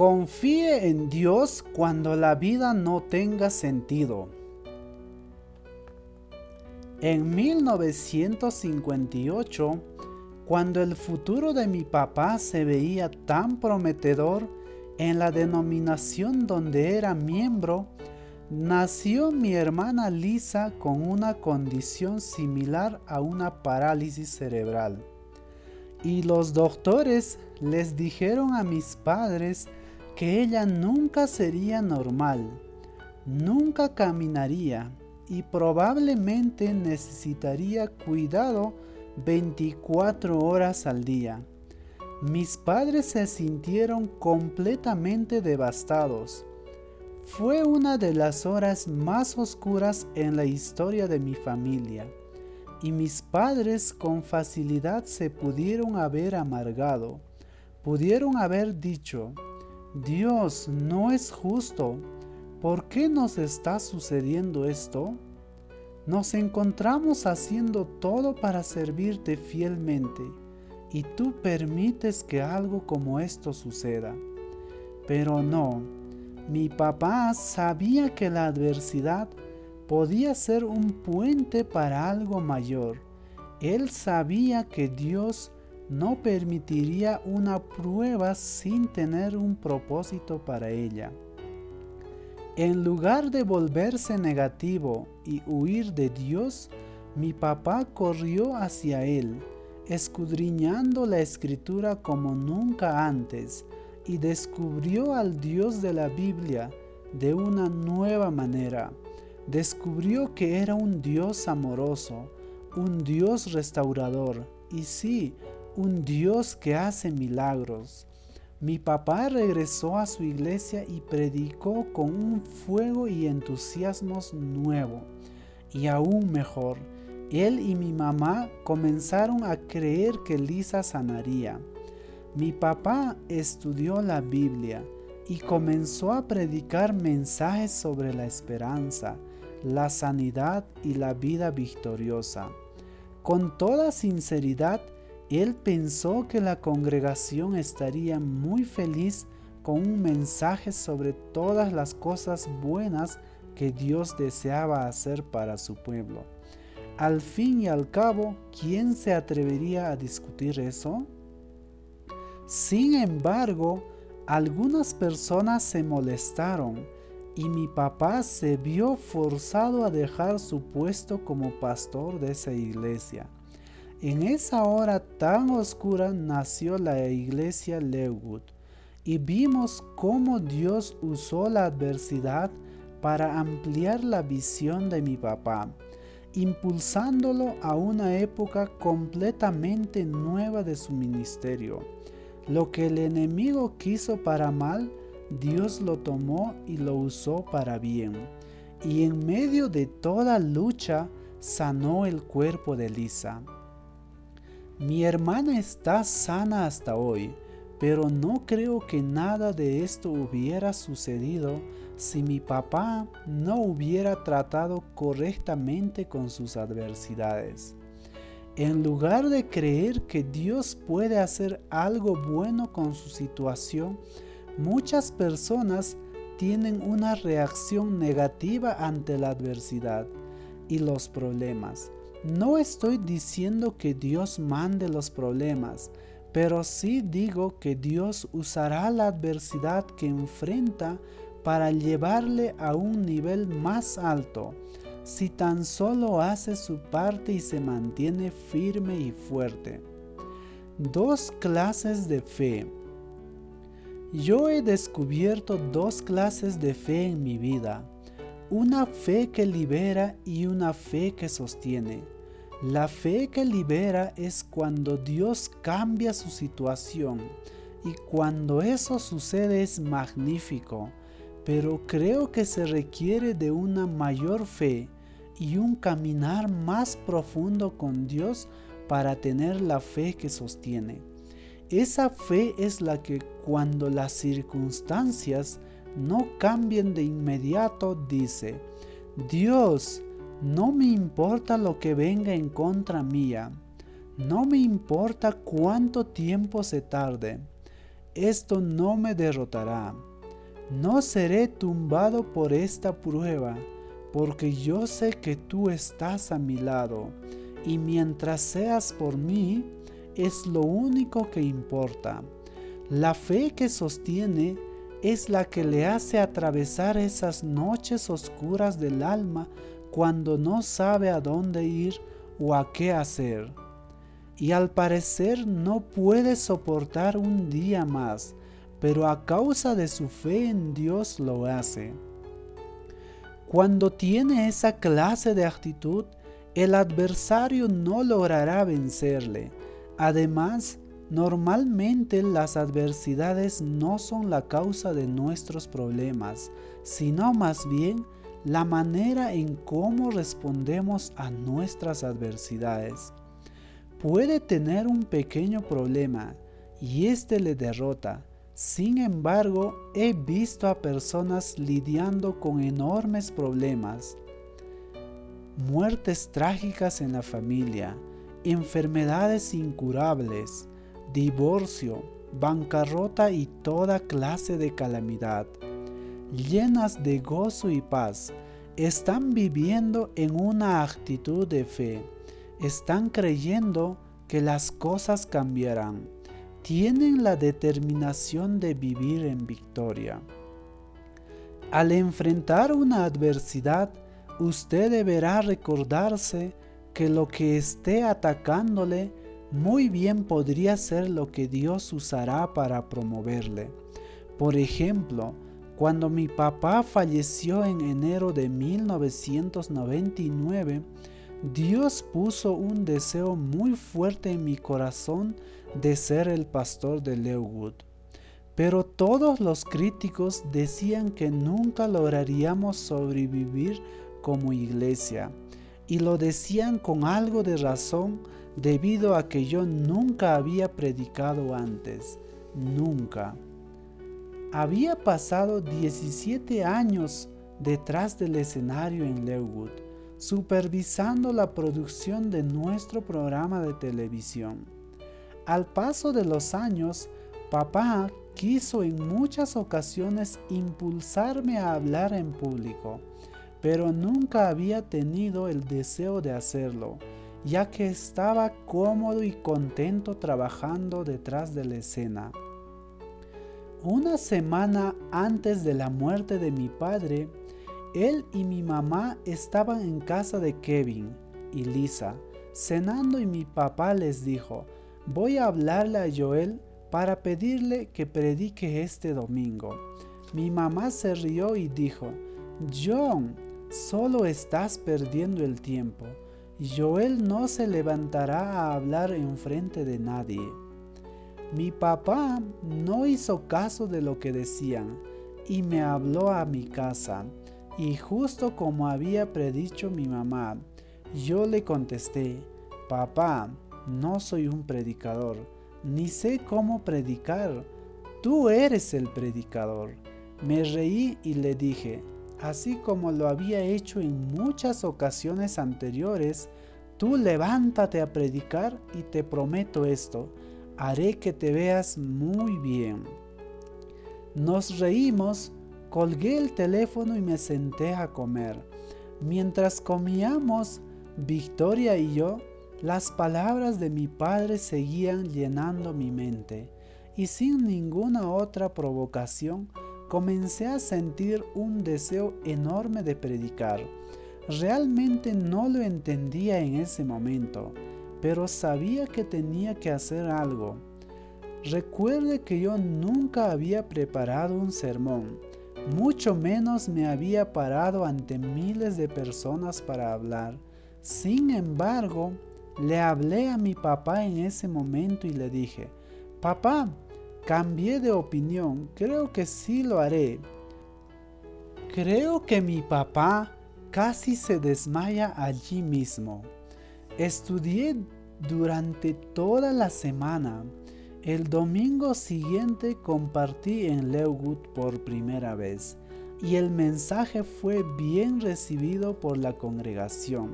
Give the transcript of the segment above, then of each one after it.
Confíe en Dios cuando la vida no tenga sentido. En 1958, cuando el futuro de mi papá se veía tan prometedor en la denominación donde era miembro, nació mi hermana Lisa con una condición similar a una parálisis cerebral. Y los doctores les dijeron a mis padres que ella nunca sería normal, nunca caminaría y probablemente necesitaría cuidado 24 horas al día. Mis padres se sintieron completamente devastados. Fue una de las horas más oscuras en la historia de mi familia, y mis padres con facilidad se pudieron haber amargado. Pudieron haber dicho: Dios no es justo. ¿Por qué nos está sucediendo esto? Nos encontramos haciendo todo para servirte fielmente, y tú permites que algo como esto suceda. Pero no, mi papá sabía que la adversidad podía ser un puente para algo mayor. Él sabía que Dios no permitiría una prueba sin tener un propósito para ella. En lugar de volverse negativo y huir de Dios, mi papá corrió hacia Él, escudriñando la Escritura como nunca antes, y descubrió al Dios de la Biblia de una nueva manera. Descubrió que era un Dios amoroso, un Dios restaurador, y sí, un Dios que hace milagros. Mi papá regresó a su iglesia y predicó con un fuego y entusiasmos nuevo. Y aún mejor, él y mi mamá comenzaron a creer que Lisa sanaría. Mi papá estudió la Biblia y comenzó a predicar mensajes sobre la esperanza, la sanidad y la vida victoriosa. Con toda sinceridad, él pensó que la congregación estaría muy feliz con un mensaje sobre todas las cosas buenas que Dios deseaba hacer para su pueblo. Al fin y al cabo, ¿quién se atrevería a discutir eso? Sin embargo, algunas personas se molestaron y mi papá se vio forzado a dejar su puesto como pastor de esa iglesia. En esa hora tan oscura nació la iglesia Leawood, y vimos cómo Dios usó la adversidad para ampliar la visión de mi papá, impulsándolo a una época completamente nueva de su ministerio. Lo que el enemigo quiso para mal, Dios lo tomó y lo usó para bien. Y en medio de toda lucha, sanó el cuerpo de Lisa. Mi hermana está sana hasta hoy, pero no creo que nada de esto hubiera sucedido si mi papá no hubiera tratado correctamente con sus adversidades. En lugar de creer que Dios puede hacer algo bueno con su situación, muchas personas tienen una reacción negativa ante la adversidad y los problemas. No estoy diciendo que Dios mande los problemas, pero sí digo que Dios usará la adversidad que enfrenta para llevarle a un nivel más alto, si tan solo hace su parte y se mantiene firme y fuerte. 2 clases de fe. Yo he descubierto 2 clases de fe en mi vida. Una fe que libera y una fe que sostiene. La fe que libera es cuando Dios cambia su situación, y cuando eso sucede es magnífico, pero creo que se requiere de una mayor fe y un caminar más profundo con Dios para tener la fe que sostiene. Esa fe es la que, cuando las circunstancias no cambien de inmediato, dice: Dios, no me importa lo que venga en contra mía, no me importa cuánto tiempo se tarde, esto no me derrotará. No seré tumbado por esta prueba, porque yo sé que tú estás a mi lado, y mientras seas por mí, es lo único que importa. La fe que sostiene es la que le hace atravesar esas noches oscuras del alma cuando no sabe a dónde ir o a qué hacer. Y al parecer no puede soportar un día más, pero a causa de su fe en Dios lo hace. Cuando tiene esa clase de actitud, el adversario no logrará vencerle. Además, normalmente las adversidades no son la causa de nuestros problemas, sino más bien la manera en cómo respondemos a nuestras adversidades. Puede tener un pequeño problema y este le derrota. Sin embargo, he visto a personas lidiando con enormes problemas, muertes trágicas en la familia, enfermedades incurables, divorcio, bancarrota y toda clase de calamidad. Llenas de gozo y paz, están viviendo en una actitud de fe, están creyendo que las cosas cambiarán, tienen la determinación de vivir en victoria. Al enfrentar una adversidad, usted deberá recordarse que lo que esté atacándole muy bien podría ser lo que Dios usará para promoverle. Por ejemplo, cuando mi papá falleció en enero de 1999, Dios puso un deseo muy fuerte en mi corazón de ser el pastor de Leowood. Pero todos los críticos decían que nunca lograríamos sobrevivir como iglesia, y lo decían con algo de razón debido a que yo nunca había predicado antes, nunca. Había pasado 17 años detrás del escenario en Leowood, supervisando la producción de nuestro programa de televisión. Al paso de los años, papá quiso en muchas ocasiones impulsarme a hablar en público, pero nunca había tenido el deseo de hacerlo, ya que estaba cómodo y contento trabajando detrás de la escena. Una semana antes de la muerte de mi padre, él y mi mamá estaban en casa de Kevin y Lisa, cenando, y mi papá les dijo: voy a hablarle a Joel para pedirle que predique este domingo. Mi mamá se rió y dijo: John, solo estás perdiendo el tiempo. Joel no se levantará a hablar en frente de nadie. Mi papá no hizo caso de lo que decían y me habló a mi casa, y justo como había predicho mi mamá, yo le contesté: papá, no soy un predicador, ni sé cómo predicar, tú eres el predicador. Me reí y le dije: así como lo había hecho en muchas ocasiones anteriores, tú levántate a predicar y te prometo esto: haré que te veas muy bien. Nos reímos, colgué el teléfono y me senté a comer. Mientras comíamos, Victoria y yo, las palabras de mi padre seguían llenando mi mente, y sin ninguna otra provocación, comencé a sentir un deseo enorme de predicar. Realmente no lo entendía en ese momento, pero sabía que tenía que hacer algo. Recuerde que yo nunca había preparado un sermón, mucho menos me había parado ante miles de personas para hablar. Sin embargo, le hablé a mi papá en ese momento y le dije: papá, cambié de opinión, creo que sí lo haré. Creo que mi papá casi se desmaya allí mismo. Estudié durante toda la semana. El domingo siguiente compartí en Leowood por primera vez, y el mensaje fue bien recibido por la congregación.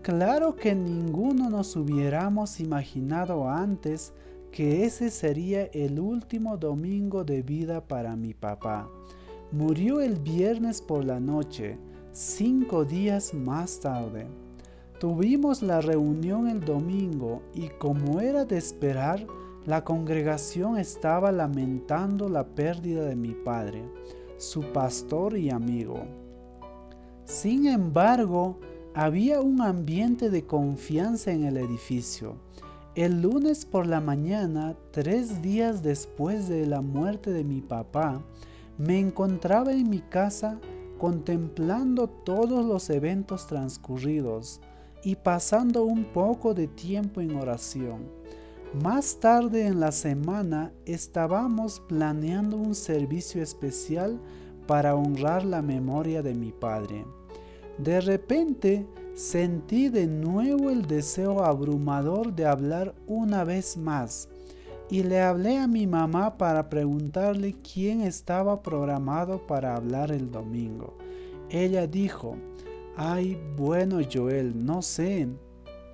Claro que ninguno nos hubiéramos imaginado antes que ese sería el último domingo de vida para mi papá. Murió el viernes por la noche, 5 días más tarde. Tuvimos la reunión el domingo y, como era de esperar, la congregación estaba lamentando la pérdida de mi padre, su pastor y amigo. Sin embargo, había un ambiente de confianza en el edificio. El lunes por la mañana, 3 días después de la muerte de mi papá, me encontraba en mi casa contemplando todos los eventos transcurridos y pasando un poco de tiempo en oración. Más tarde en la semana estábamos planeando un servicio especial para honrar la memoria de mi padre. De repente sentí de nuevo el deseo abrumador de hablar una vez más y le hablé a mi mamá para preguntarle quién estaba programado para hablar el domingo. Ella dijo: «Ay, bueno, Joel, no sé.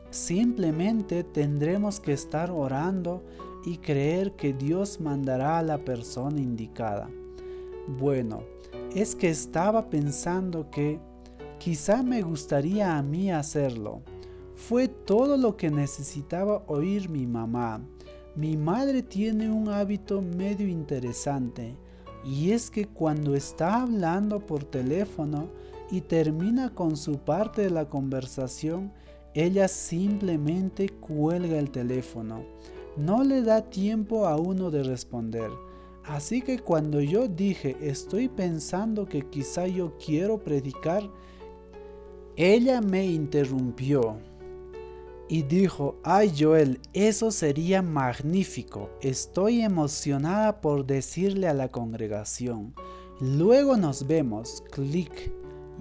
Simplemente tendremos que estar orando y creer que Dios mandará a la persona indicada». Bueno, es que estaba pensando que quizá me gustaría a mí hacerlo. Fue todo lo que necesitaba oír mi mamá. Mi madre tiene un hábito medio interesante, y es que cuando está hablando por teléfono y termina con su parte de la conversación, ella simplemente cuelga el teléfono. No le da tiempo a uno de responder. Así que cuando yo dije estoy pensando que quizá yo quiero predicar, ella me interrumpió y dijo: «Ay, Joel, eso sería magnífico. Estoy emocionada por decirle a la congregación. Luego nos vemos». Clic.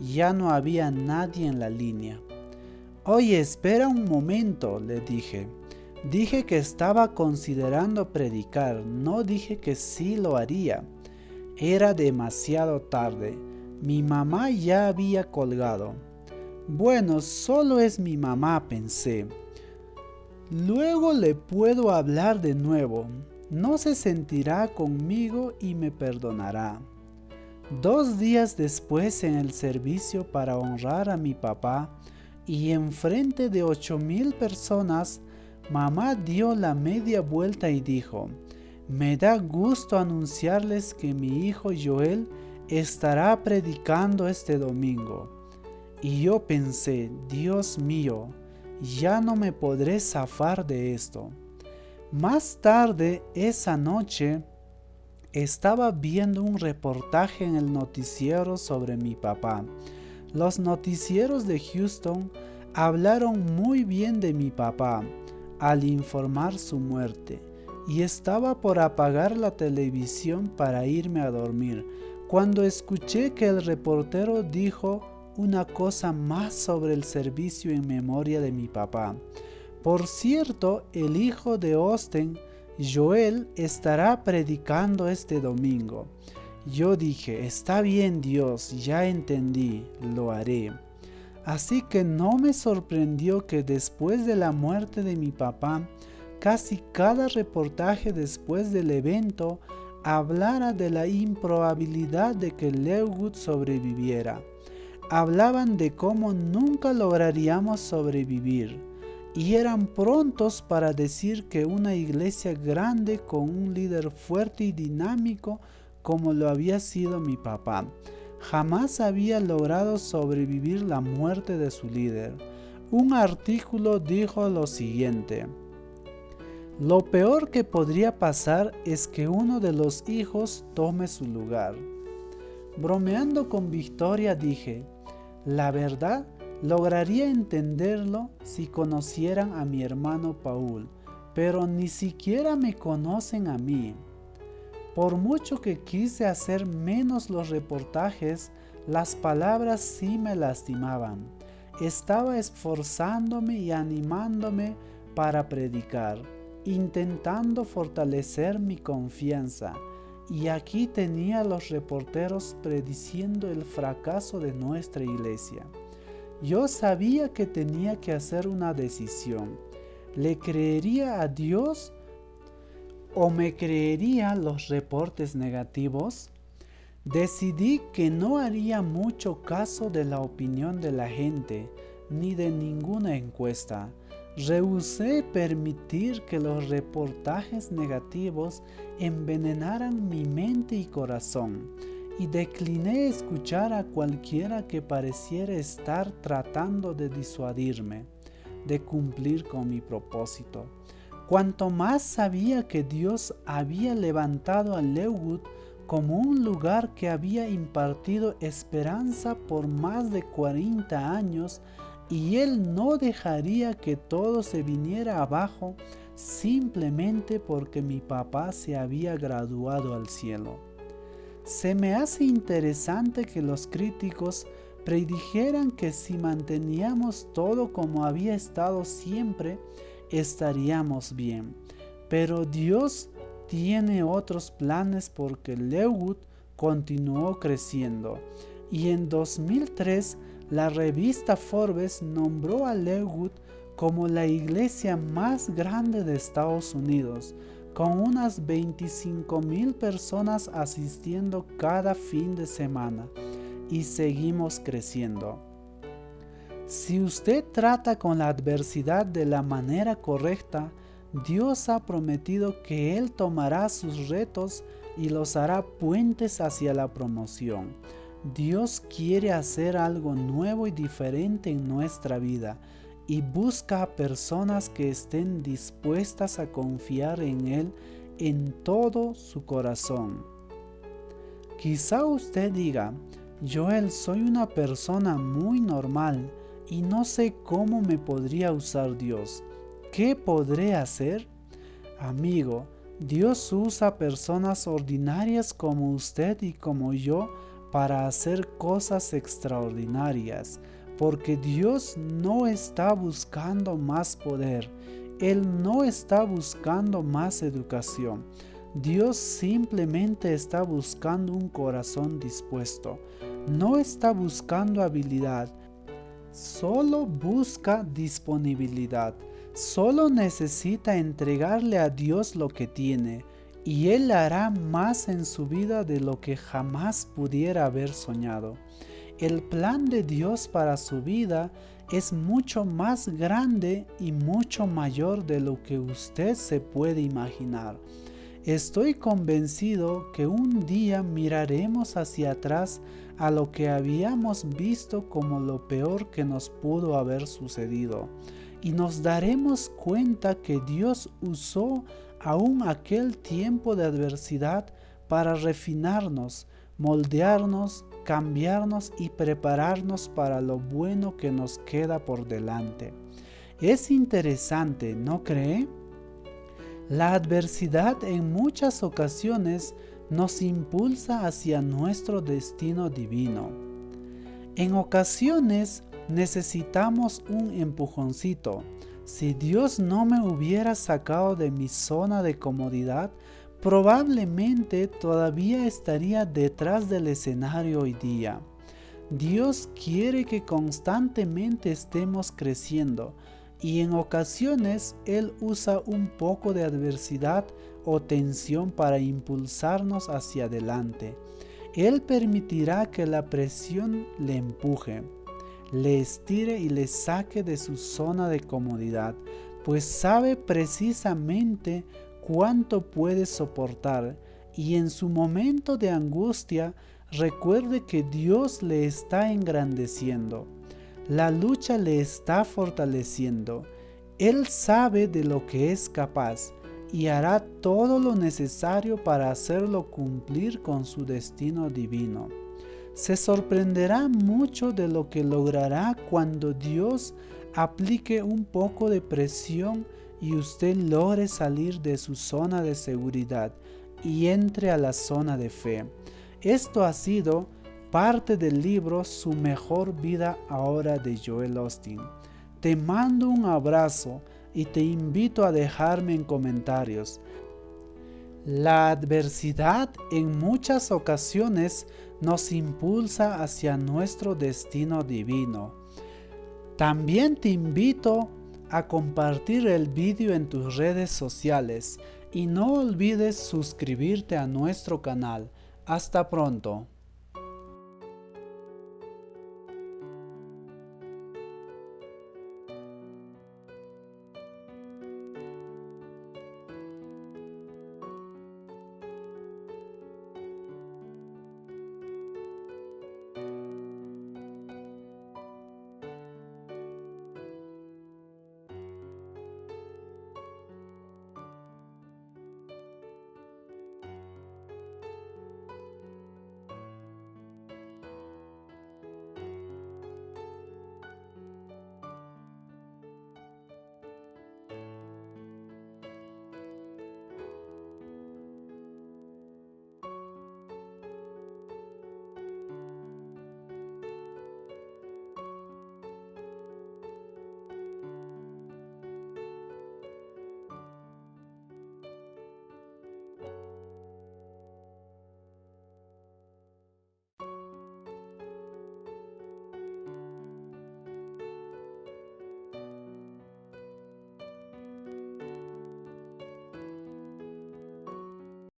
Ya no había nadie en la línea. «Oye, espera un momento», le dije. Dije que estaba considerando predicar, no dije que sí lo haría. Era demasiado tarde. Mi mamá ya había colgado. Bueno, solo es mi mamá, pensé. Luego le puedo hablar de nuevo. No se sentirá conmigo y me perdonará. 2 días después, en el servicio para honrar a mi papá y enfrente de 8,000 personas, mamá dio la media vuelta y dijo: «Me da gusto anunciarles que mi hijo Joel estará predicando este domingo». Y yo pensé: «Dios mío, ya no me podré zafar de esto». Más tarde esa noche estaba viendo un reportaje en el noticiero sobre mi papá. Los noticieros de Houston hablaron muy bien de mi papá al informar su muerte, y estaba por apagar la televisión para irme a dormir cuando escuché que el reportero dijo una cosa más sobre el servicio en memoria de mi papá. Por cierto, el hijo de Austin, Joel, estará predicando este domingo. Yo dije: «Está bien, Dios, ya entendí, lo haré». Así que no me sorprendió que después de la muerte de mi papá, casi cada reportaje después del evento hablara de la improbabilidad de que Leawood sobreviviera. Hablaban de cómo nunca lograríamos sobrevivir, y eran prontos para decir que una iglesia grande con un líder fuerte y dinámico como lo había sido mi papá, jamás había logrado sobrevivir la muerte de su líder. Un artículo dijo lo siguiente: «Lo peor que podría pasar es que uno de los hijos tome su lugar». Bromeando con Victoria dije: «La verdad, lograría entenderlo si conocieran a mi hermano Paul, pero ni siquiera me conocen a mí». Por mucho que quise hacer menos los reportajes, las palabras sí me lastimaban. Estaba esforzándome y animándome para predicar, intentando fortalecer mi confianza, y aquí tenía a los reporteros prediciendo el fracaso de nuestra iglesia. Yo sabía que tenía que hacer una decisión. ¿Le creería a Dios ¿O me creería los reportes negativos? Decidí que no haría mucho caso de la opinión de la gente, ni de ninguna encuesta. Rehusé permitir que los reportajes negativos envenenaran mi mente y corazón, y decliné escuchar a cualquiera que pareciera estar tratando de disuadirme de cumplir con mi propósito. Cuanto más sabía que Dios había levantado a Leawood como un lugar que había impartido esperanza por más de 40 años, y Él no dejaría que todo se viniera abajo simplemente porque mi papá se había graduado al cielo. Se me hace interesante que los críticos predijeran que si manteníamos todo como había estado siempre, estaríamos bien. Pero Dios tiene otros planes porque Leawood continuó creciendo, y en 2003 la revista Forbes nombró a Leawood como la iglesia más grande de Estados Unidos, con unas 25,000 personas asistiendo cada fin de semana, y seguimos creciendo. Si usted trata con la adversidad de la manera correcta, Dios ha prometido que Él tomará sus retos y los hará puentes hacia la promoción. Dios quiere hacer algo nuevo y diferente en nuestra vida y busca a personas que estén dispuestas a confiar en Él en todo su corazón. Quizá usted diga: Joel, soy una persona muy normal y no sé cómo me podría usar Dios. ¿Qué podré hacer? Amigo, Dios usa personas ordinarias como usted y como yo para hacer cosas extraordinarias, porque Dios no está buscando más poder, Él no está buscando más educación. Dios simplemente está buscando un corazón dispuesto. No está buscando habilidad, solo busca disponibilidad. Solo necesita entregarle a Dios lo que tiene, y Él hará más en su vida de lo que jamás pudiera haber soñado. El plan de Dios para su vida es mucho más grande y mucho mayor de lo que usted se puede imaginar. Estoy convencido que un día miraremos hacia atrás a lo que habíamos visto como lo peor que nos pudo haber sucedido, y nos daremos cuenta que Dios usó aún aquel tiempo de adversidad para refinarnos, moldearnos, cambiarnos y prepararnos para lo bueno que nos queda por delante. Es interesante, ¿no cree? La adversidad en muchas ocasiones nos impulsa hacia nuestro destino divino. En ocasiones necesitamos un empujoncito. Si Dios no me hubiera sacado de mi zona de comodidad, probablemente todavía estaría detrás del escenario hoy día. Dios quiere que constantemente estemos creciendo, y en ocasiones Él usa un poco de adversidad o tensión para impulsarnos hacia adelante. Él permitirá que la presión le empuje, le estire y le saque de su zona de comodidad, pues sabe precisamente cuánto puede soportar, y en su momento de angustia recuerde que Dios le está engrandeciendo. La lucha le está fortaleciendo. Él sabe de lo que es capaz y hará todo lo necesario para hacerlo cumplir con su destino divino. Se sorprenderá mucho de lo que logrará cuando Dios aplique un poco de presión y usted logre salir de su zona de seguridad y entre a la zona de fe. Esto ha sido parte del libro Su Mejor Vida Ahora de Joel Osteen. Te mando un abrazo y te invito a dejarme en comentarios. La adversidad en muchas ocasiones nos impulsa hacia nuestro destino divino. También te invito a compartir el vídeo en tus redes sociales y no olvides suscribirte a nuestro canal. Hasta pronto.